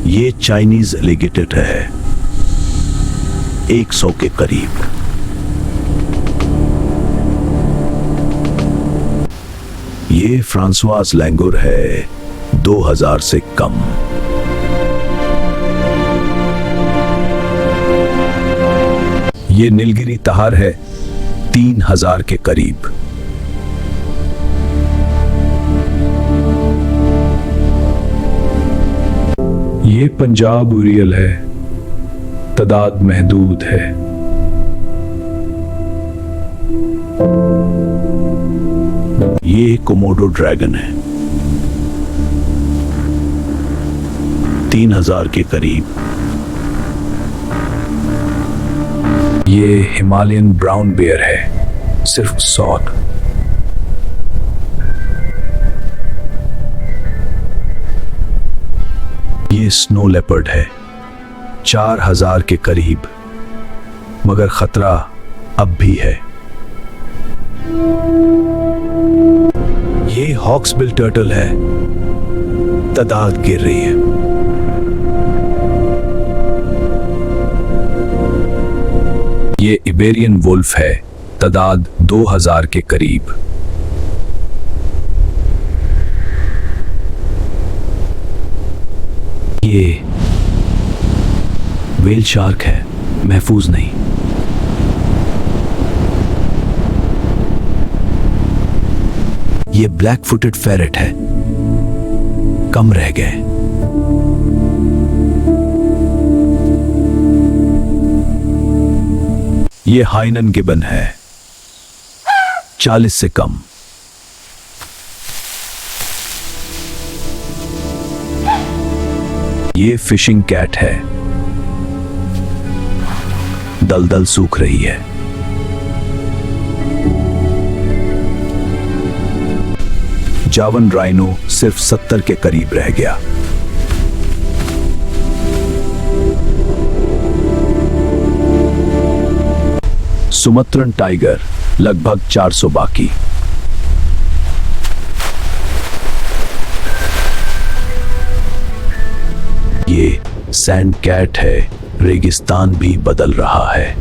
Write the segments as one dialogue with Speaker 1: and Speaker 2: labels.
Speaker 1: ये Chinese alligator है, 100 के करीब। ये फ्रांसवाज लैंगुर है, 2000 से कम। ये नीलगिरी तहार है, 3000 के करीब। ये पंजाब उरियल है, तादाद महदूद है। ये कोमोडो ड्रैगन है, 3000 के करीब। ये हिमालयन ब्राउन बेयर है, सिर्फ 100। ये स्नो लेपर्ड है, 4000 के करीब, मगर खतरा अब भी है। ये हॉक्सबिल टर्टल है, तादाद गिर रही है। ये इबेरियन वुल्फ है, तादाद 2000 के करीब। ये वेल शार्क है, महफूज नहीं। ये ब्लैक फुटेड फेरेट है, कम रह गए। ये हाइनन गिबन है, 40 से कम। ये फिशिंग कैट है, दलदल सूख रही है। जावन राइनो सिर्फ 70 के करीब रह गया। सुमत्रन टाइगर लगभग 400 बाकी। ये सैंड कैट है, रेगिस्तान भी बदल रहा है।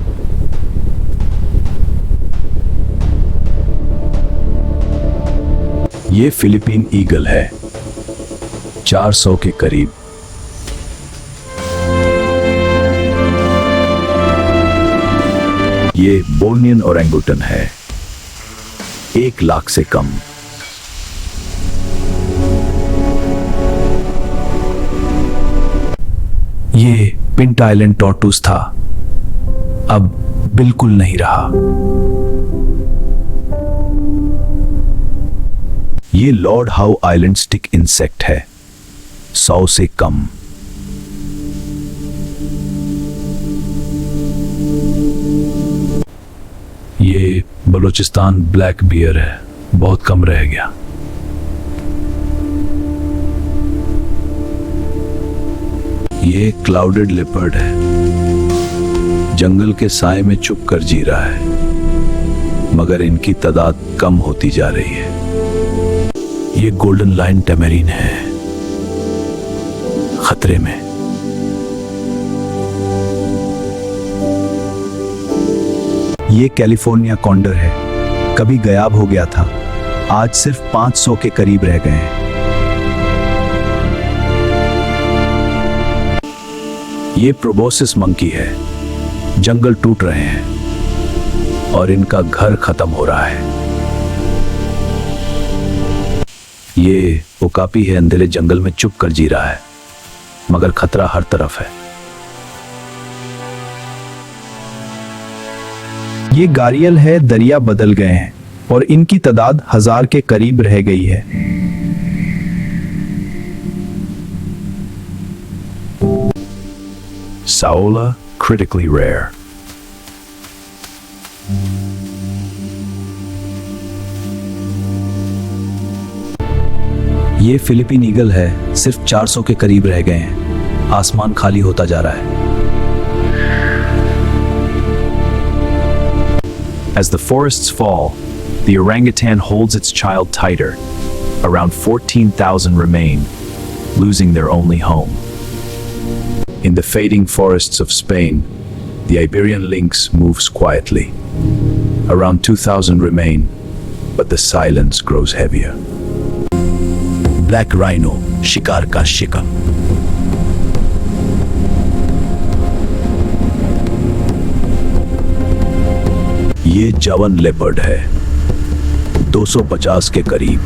Speaker 1: ये फिलीपीन ईगल है, 400 के करीब। ये बोर्नियन ओरेंगुटन है, 1 लाख से कम। ये पिंट आइलैंड टॉर्टूस था, अब बिल्कुल नहीं रहा। ये Lord how island stick insect है, 100 से कम। ये बलूचिस्तान ब्लैक बियर है, बहुत कम रह गया। ये क्लाउडेड लेपर्ड है, जंगल के साए में छुप कर जी रहा है, मगर इनकी तादाद कम होती जा रही है। ये गोल्डन लाइन टैमरीन है, खतरे में। ये कैलिफोर्निया कॉन्डर है, कभी गायब हो गया था, आज सिर्फ 500 के करीब रह गए हैं। ये प्रोबोसिस मंकी है, जंगल टूट रहे हैं और इनका घर खत्म हो रहा है। ये ओकापी है, अंधेरे जंगल में चुप कर जी रहा है, मगर खतरा हर तरफ है। ये गारियल है, दरिया बदल गए हैं और इनकी तादाद 1000 के करीब रह गई है। Saola, critically rare. ये फिलीपीन ईगल है, सिर्फ 400 के करीब रह गए हैं। आसमान खाली होता जा रहा है।
Speaker 2: As the forests fall, the orangutan holds its child tighter. Around 14,000 remain, losing their only home. In the fading forests of Spain, the Iberian lynx moves quietly. Around 2,000 remain, but the silence grows heavier.
Speaker 1: Black rhino, शिकार का शिकार। ये जवन leopard है, 250 के करीब।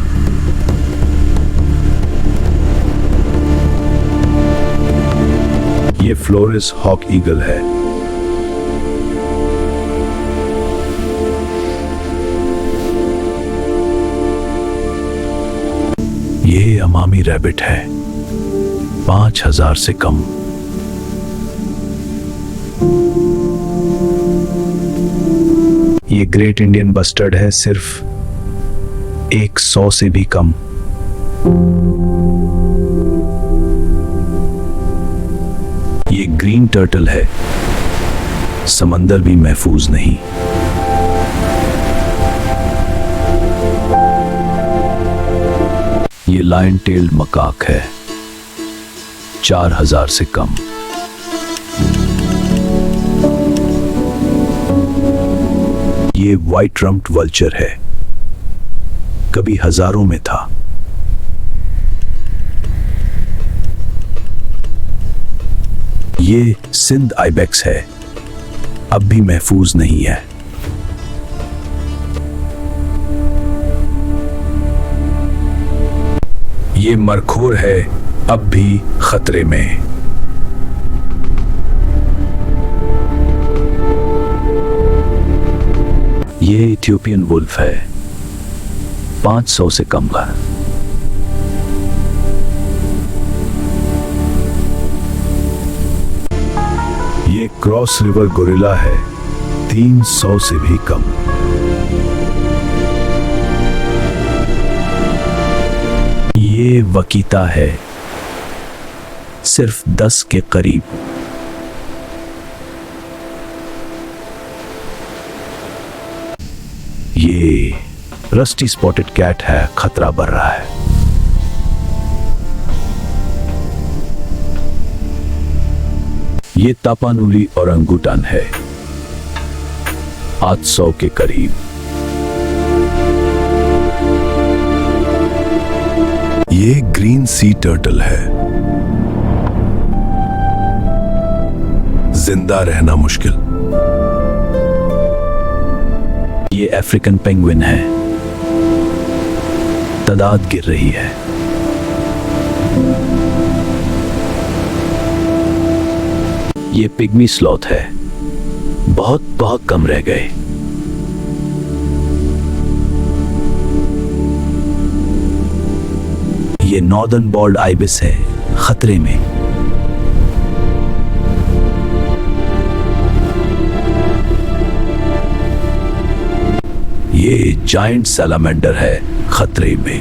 Speaker 1: ये फ्लोरिस hoc eagle है। ये अमामी रैबिट है, 5000 से कम। ये ग्रेट इंडियन बस्टर्ड है, सिर्फ 100 से भी कम। ये ग्रीन टर्टल है, समंदर भी महफूज नहीं। ये लायन टेल्ड मकाक है, 4000 से कम। ये व्हाइट रम्प्ड वल्चर है, कभी हजारों में था। ये सिंध आइबेक्स है, अब भी महफूज नहीं है। ये मरखोर है, अब भी खतरे में। ये इथियोपियन वुल्फ है, 500 से कम का। ये क्रॉस रिवर गोरिल्ला है, 300 से भी कम। ये वकीता है, सिर्फ 10 के करीब। ये रस्टी स्पॉटेड कैट है, खतरा बढ़ रहा है। ये तापानुली ओरंगुटान है, 800 के करीब। ये ग्रीन सी टर्टल है, जिंदा रहना मुश्किल। ये अफ्रीकन पेंगुइन है, तादाद गिर रही है। ये पिग्मी स्लॉथ है, बहुत बहुत कम रह गए। ये नॉर्दर्न बॉल्ड आइबिस है, खतरे में। ये जायंट सैलामेंडर है, खतरे में।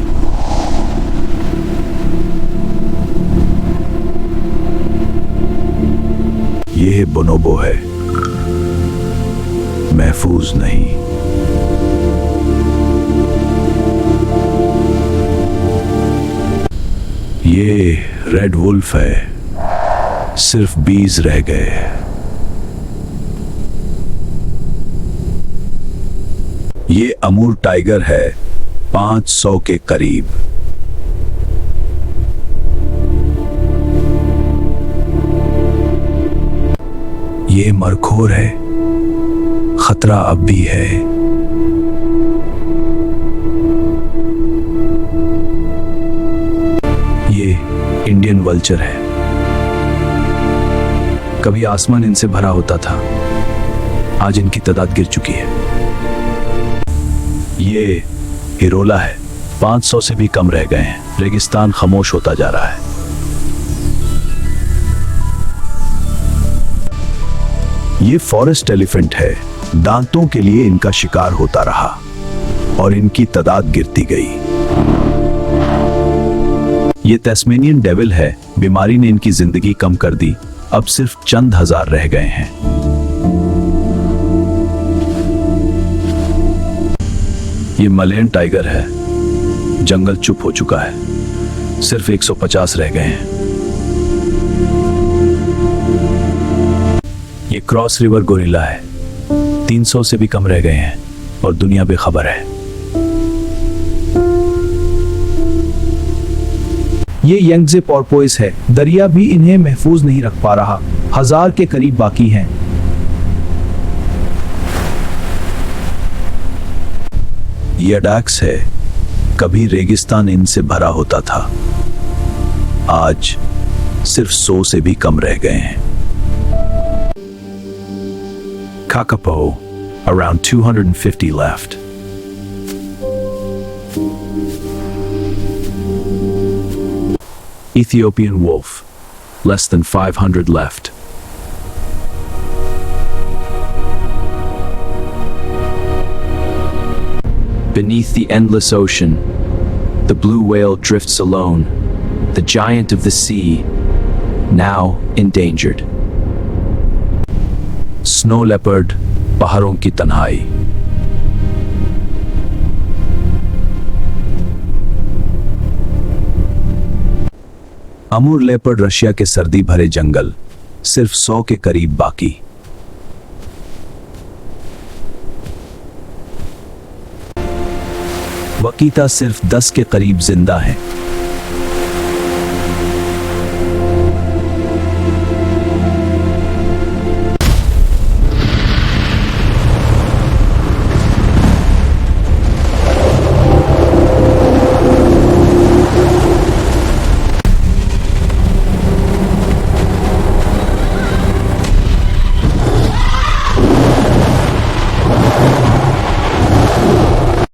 Speaker 1: ये बोनोबो है, महफूज नहीं। ये रेड वुल्फ है, सिर्फ 20 रह गए। ये अमूर टाइगर है, 500 के करीब। ये मरखोर है, खतरा अब भी है। ये इंडियन वल्चर है, कभी आसमान इनसे भरा होता था, आज इनकी तादाद गिर चुकी है। ये हिरोला है, 500 से भी कम रह गए हैं। रेगिस्तान खामोश होता जा रहा है। ये फॉरेस्ट एलिफेंट है, दांतों के लिए इनका शिकार होता रहा और इनकी तादाद गिरती गई। ये तस्मेनियन डेविल है, बीमारी ने इनकी जिंदगी कम कर दी, अब सिर्फ चंद हजार रह गए हैं। ये मलयन टाइगर है, जंगल चुप हो चुका है, सिर्फ 150 रह गए हैं। क्रॉस रिवर गोरिल्ला है। 300 से भी कम रह गए हैं और दुनिया बेखबर है।
Speaker 3: ये यंगजे पोर्पोइस है। दरिया भी इन्हें महफूज नहीं रख पा रहा। 1000 के करीब बाकी हैं।
Speaker 1: ये डैक्स है। कभी रेगिस्तान इनसे भरा होता था, आज सिर्फ 100 से भी कम रह गए हैं।
Speaker 2: Kakapo, around 250 left. Ethiopian wolf, less than 500 left. Beneath the endless ocean, the blue whale drifts alone, the giant of the sea, now endangered. Snow leopard, पहाड़ों की तन्हाई।
Speaker 1: अमूर लेपर्ड, रशिया के सर्दी भरे जंगल, सिर्फ 100 के करीब बाकी। वकीता सिर्फ 10 के करीब जिंदा हैं।